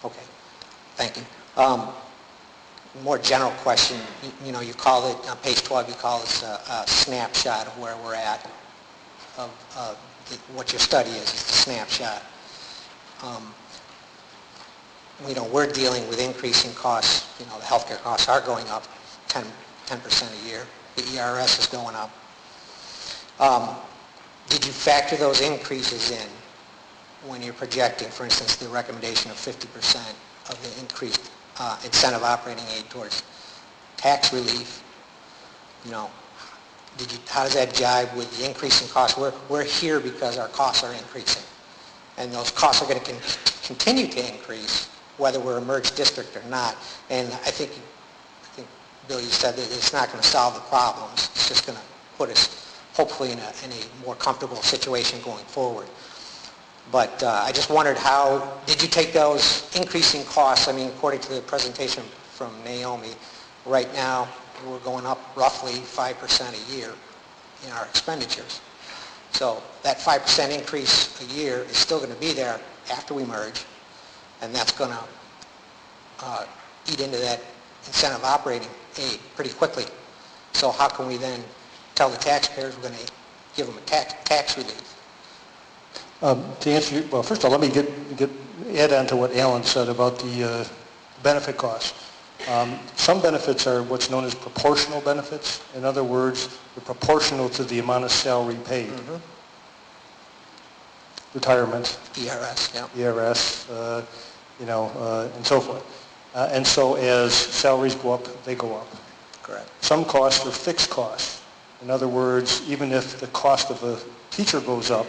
Okay, thank you. More general question, you call it, on page 12, you call this a snapshot of where we're at, of what your study is, it's a snapshot. We're dealing with increasing costs, the healthcare costs are going up 10% a year, the ERS is going up. Did you factor those increases in when you're projecting, for instance, the recommendation of 50% of the increased incentive operating aid towards tax relief? How does that jive with the increasing costs? We're here because our costs are increasing, and those costs are going to continue to increase whether we're a merged district or not. And I think Bill, you said that it's not going to solve the problems. It's just going to put us hopefully in a more comfortable situation going forward. But I just wondered, how did you take those increasing costs? I mean, according to the presentation from Naomi, right now we're going up roughly 5% a year in our expenditures. So that 5% increase a year is still going to be there after we merge, and that's going to eat into that incentive operating aid pretty quickly. So how can we then tell the taxpayers we're going to give them a tax relief? To answer you, well, first of all, let me add on to what Alan said about the benefit costs. Some benefits are what's known as proportional benefits. In other words, they're proportional to the amount of salary paid. Mm-hmm. Retirement. ERS, yeah. ERS, and so forth. And so as salaries go up, they go up. Correct. Some costs are fixed costs. In other words, even if the cost of a teacher goes up,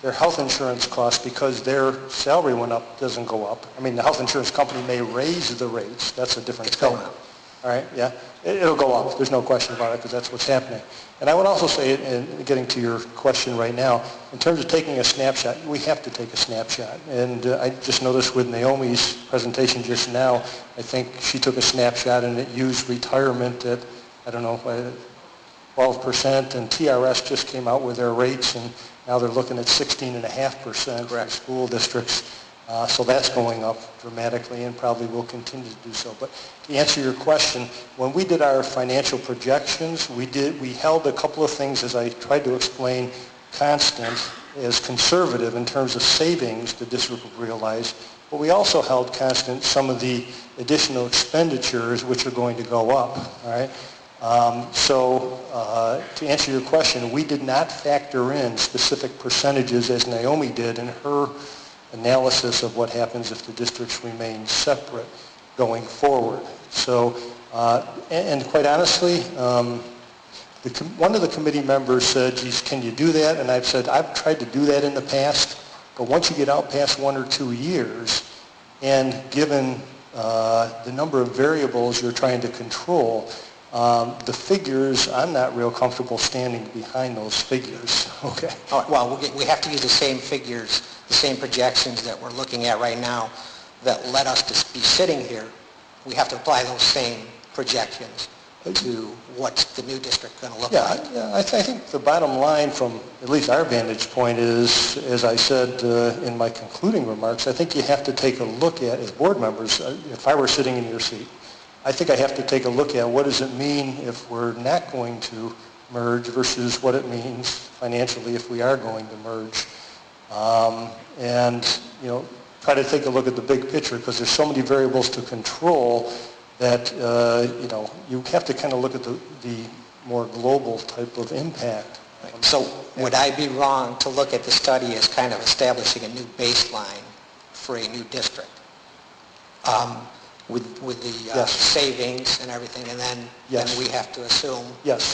their health insurance cost, because their salary went up, doesn't go up. I mean, the health insurance company may raise the rates. That's a different thing. It's going up. All right, yeah. It'll go up. There's no question about it, because that's what's happening. And I would also say, and getting to your question right now, in terms of taking a snapshot, we have to take a snapshot. And I just noticed with Naomi's presentation just now, I think she took a snapshot and it used retirement at, 12%, and TRS just came out with their rates, and now they're looking at 16.5% for school districts. So that's going up dramatically and probably will continue to do so. But to answer your question, when we did our financial projections, we held a couple of things, as I tried to explain, constant as conservative in terms of savings the district will realize, but we also held constant some of the additional expenditures which are going to go up. All right. To answer your question, we did not factor in specific percentages as Naomi did in her analysis of what happens if the districts remain separate going forward. So, and quite honestly, one of the committee members said, geez, can you do that? And I've said, I've tried to do that in the past, but once you get out past 1 or 2 years, and given the number of variables you're trying to control, the figures, I'm not real comfortable standing behind those figures. Okay. All right, well, we have to use the same figures, the same projections that we're looking at right now that led us to be sitting here. We have to apply those same projections to what's the new district going to look like. Yeah, I think the bottom line from at least our vantage point is, as I said in my concluding remarks, I think you have to take a look at, as board members, if I were sitting in your seat, I think I have to take a look at what does it mean if we're not going to merge versus what it means financially if we are going to merge. And, try to take a look at the big picture, because there's so many variables to control that, you have to kind of look at the more global type of impact. So would I be wrong to look at the study as kind of establishing a new baseline for a new district? With the savings and everything, and then we have to assume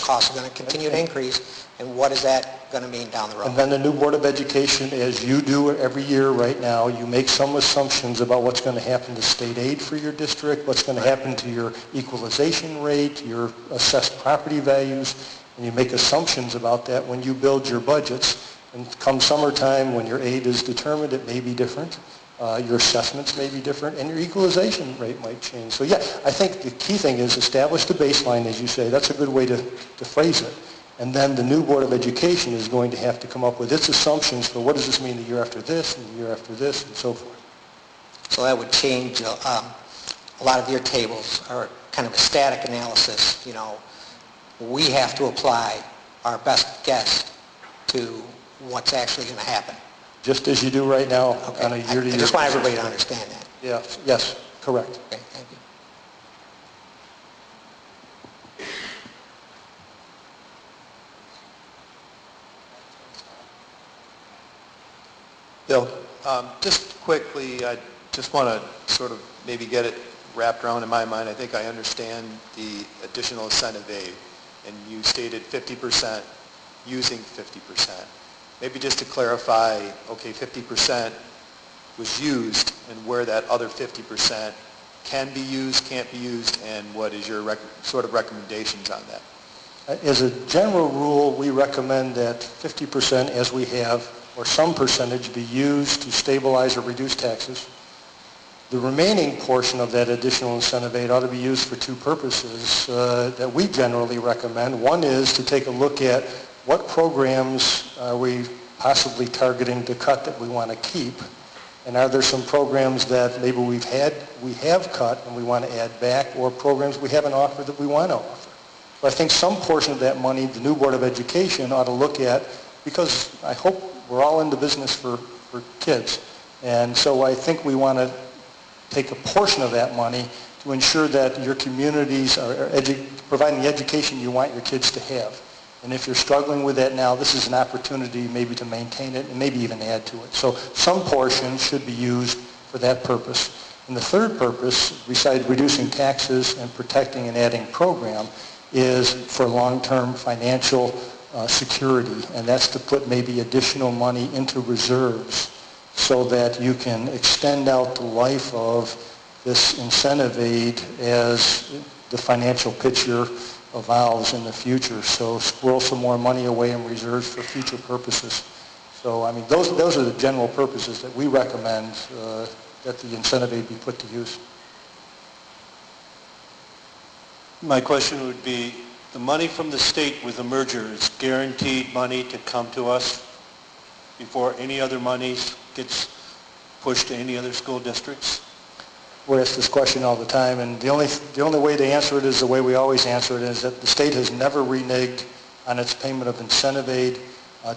costs are going to continue to increase, and what is that going to mean down the road? And then the new Board of Education, as you do every year right now, you make some assumptions about what's going to happen to state aid for your district, what's going to happen to your equalization rate, your assessed property values, and you make assumptions about that when you build your budgets. And come summertime, when your aid is determined, it may be different. Your assessments may be different, and your equalization rate might change. So yeah, I think the key thing is establish the baseline, as you say. That's a good way to phrase it. And then the new Board of Education is going to have to come up with its assumptions for what does this mean the year after this, and the year after this, and so forth. So that would change a lot of your tables are kind of a static analysis. You know, we have to apply our best guess to what's actually going to happen. Just as you do right now on a Okay. year-to-year. I just want everybody to understand that. Yes, correct. Okay, thank you. Bill, just quickly, I just want to sort of maybe get it wrapped around in my mind. I think I understand the additional incentive aid, and you stated 50% using 50%. Maybe just to clarify, okay, 50% was used, and where that other 50% can be used, can't be used, and what is your sort of recommendations on that? As a general rule, we recommend that 50%, as we have, or some percentage, be used to stabilize or reduce taxes. The remaining portion of that additional incentive aid ought to be used for two purposes that we generally recommend. One is to take a look at what programs are we possibly targeting to cut that we want to keep, and are there some programs that maybe we have cut and we want to add back, or programs we haven't offered that we want to offer. So I think some portion of that money the new Board of Education ought to look at, because I hope we're all in the business for kids, and so I think we want to take a portion of that money to ensure that your communities are providing the education you want your kids to have. And if you're struggling with that now, this is an opportunity maybe to maintain it and maybe even add to it. So some portion should be used for that purpose. And the third purpose, besides reducing taxes and protecting and adding program, is for long-term financial security. And that's to put maybe additional money into reserves so that you can extend out the life of this incentive aid as the financial picture evolves in the future. So squirrel some more money away in reserves for future purposes. So I mean, those are the general purposes that we recommend that the incentive aid be put to use. My question would be, the money from the state with the merger is guaranteed money to come to us before any other money gets pushed to any other school districts? We're asked this question all the time, and the only way to answer it is the way we always answer it, is that the state has never reneged on its payment of incentive aid.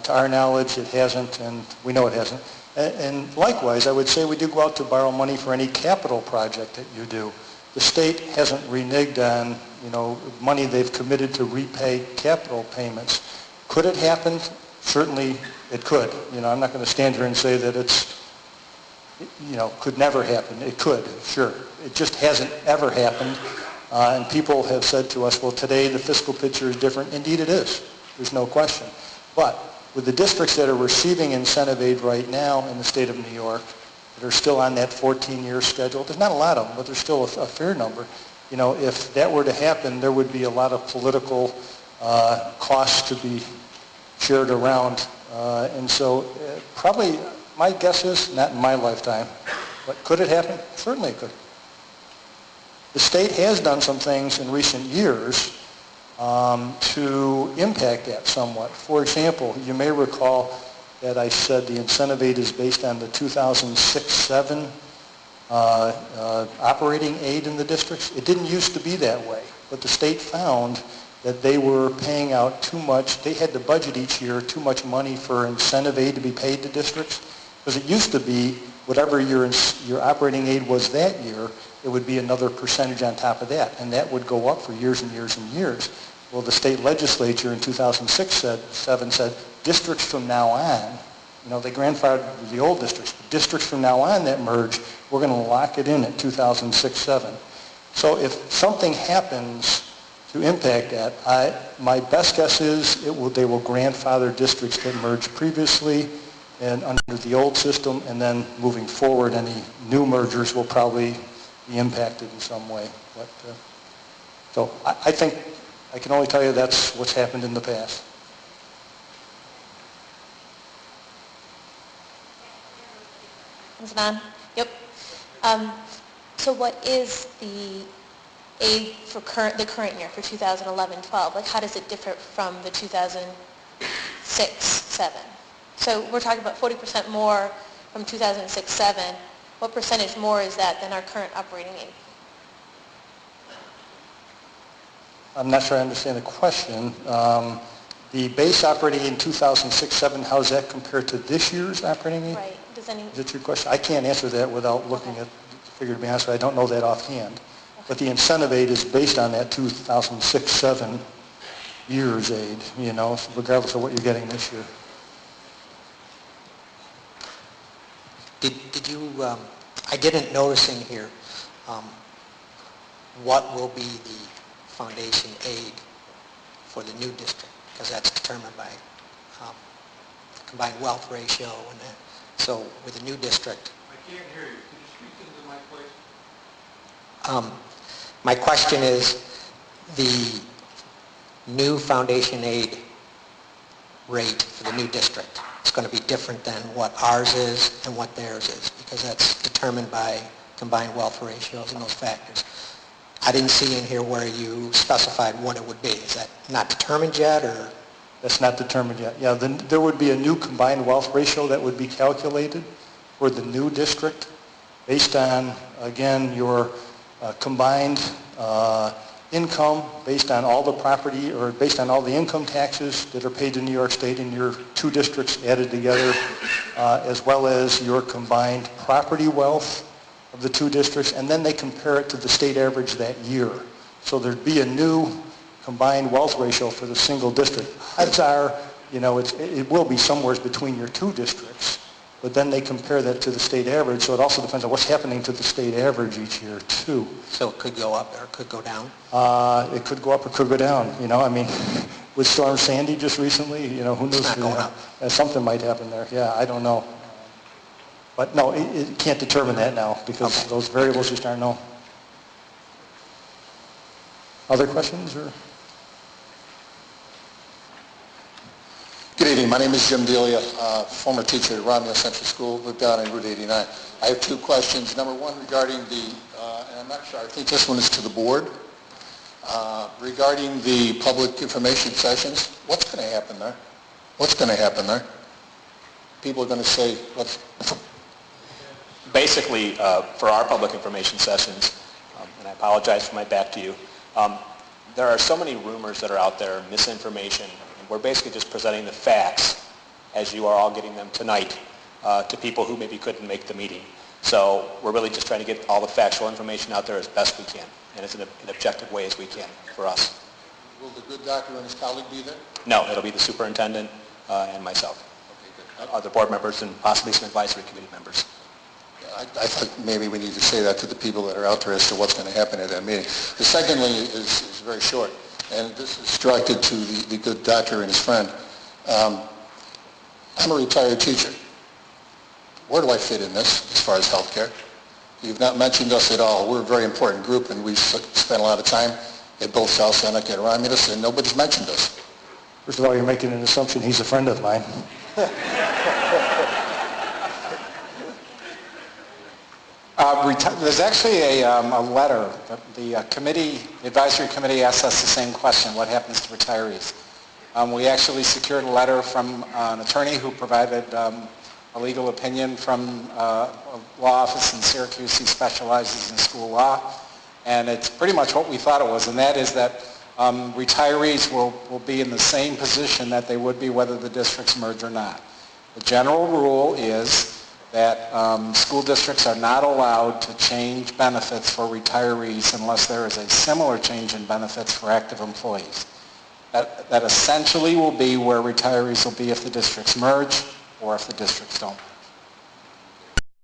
To our knowledge, it hasn't, and we know it hasn't. And likewise, I would say we do go out to borrow money for any capital project that you do. The state hasn't reneged on, money they've committed to repay capital payments. Could it happen? Certainly it could. I'm not going to stand here and say that it's, could never happen. It could, sure. It just hasn't ever happened. And people have said to us, well, today the fiscal picture is different. Indeed it is. There's no question. But with the districts that are receiving incentive aid right now in the state of New York, that are still on that 14-year schedule, there's not a lot of them, but there's still a fair number. If that were to happen, there would be a lot of political costs to be shared around. And so probably my guess is, not in my lifetime, but could it happen? Certainly it could. The state has done some things in recent years to impact that somewhat. For example, you may recall that I said the incentive aid is based on the 2006-07 operating aid in the districts. It didn't used to be that way, but the state found that they were paying out too much. They had to budget each year too much money for incentive aid to be paid to districts, because it used to be whatever your operating aid was that year, it would be another percentage on top of that, and that would go up for years and years and years. Well, the state legislature in 2006-07 said districts from now on, they grandfathered the old districts, but districts from now on that merge, we're going to lock it in at 2006-07. So if something happens to impact that, my best guess is they will grandfather districts that merged previously and under the old system, and then moving forward, any new mergers will probably be impacted in some way. But, so I think I can only tell you that's what's happened in the past. Ms. Mann? Yep. So what is the aid for the current year, for 2011-12? Like, how does it differ from the 2006-07? So we're talking about 40% more from 2006-07. What percentage more is that than our current operating aid? I'm not sure I understand the question. The base operating in 2006-07, how's that compared to this year's operating aid? Right. Does any... Is that your question? I can't answer that without looking Okay. at the figure, to be honest with you. I don't know that offhand. But the incentive aid is based on that 2006-07 year's aid, you know, regardless of what you're getting this year. Did you, I didn't notice in here, what will be the foundation aid for the new district? Because that's determined by combined wealth ratio and that. So with the new district. I can't hear you. Could you speak into the mic, please? My question is, the new foundation aid rate for the new district is going to be different than what ours is and what theirs is, because that's determined by combined wealth ratios and those factors. I didn't see in here where you specified what it would be. Is that not determined yet, or? That's not determined yet. Yeah, then there would be a new combined wealth ratio that would be calculated for the new district based on, again, your combined income, based on all the property, or based on all the income taxes that are paid in New York State in your two districts added together, as well as your combined property wealth of the two districts, and then they compare it to the state average that year. So there'd be a new combined wealth ratio for the single district. Odds are, you know, it will be somewhere between your two districts, but then they compare that to the state average, so it also depends on what's happening to the state average each year, too. So it could go up or it could go down? It could go up or could go down, you know, I mean, with Storm Sandy just recently, you know, who knows? It's not going up. Something might happen there, yeah, I don't know. But no, it can't determine that now, because Okay. those variables just aren't known. Other questions, or? Good evening. My name is Jim Delia, former teacher at Romulus Central School, live down in Route 89. I have two questions. Number one regarding the, and I'm not sure, I think this one is to the board, regarding the public information sessions. What's going to happen there? What's going to happen there? People are going to say, what's... Basically, for our public information sessions, and I apologize for my back to you, there are so many rumors that are out there, misinformation, and we're basically just presenting the facts as you are all getting them tonight to people who maybe couldn't make the meeting. So we're really just trying to get all the factual information out there as best we can, and as in an objective way as we can for us. Will the good doctor and his colleague be there? No, it'll be the superintendent and myself, Okay, good. other board members, and possibly some advisory committee members. I thought maybe we need to say that to the people that are out there as to what's going to happen at that meeting. The secondly is very short, and this is directed to the good doctor and his friend. I'm a retired teacher. Where do I fit in this as far as health care? You've not mentioned us at all. We're a very important group, and we spent a lot of time at both South Seneca and Romulus, and nobody's mentioned us. First of all, you're making an assumption he's a friend of mine. There's actually a letter. The advisory committee asked us the same question, what happens to retirees? We actually secured a letter from an attorney who provided a legal opinion from a law office in Syracuse. He specializes in school law. And it's pretty much what we thought it was, and that is that retirees will be in the same position that they would be whether the districts merge or not. The general rule is that school districts are not allowed to change benefits for retirees unless there is a similar change in benefits for active employees. That essentially will be where retirees will be if the districts merge or if the districts don't.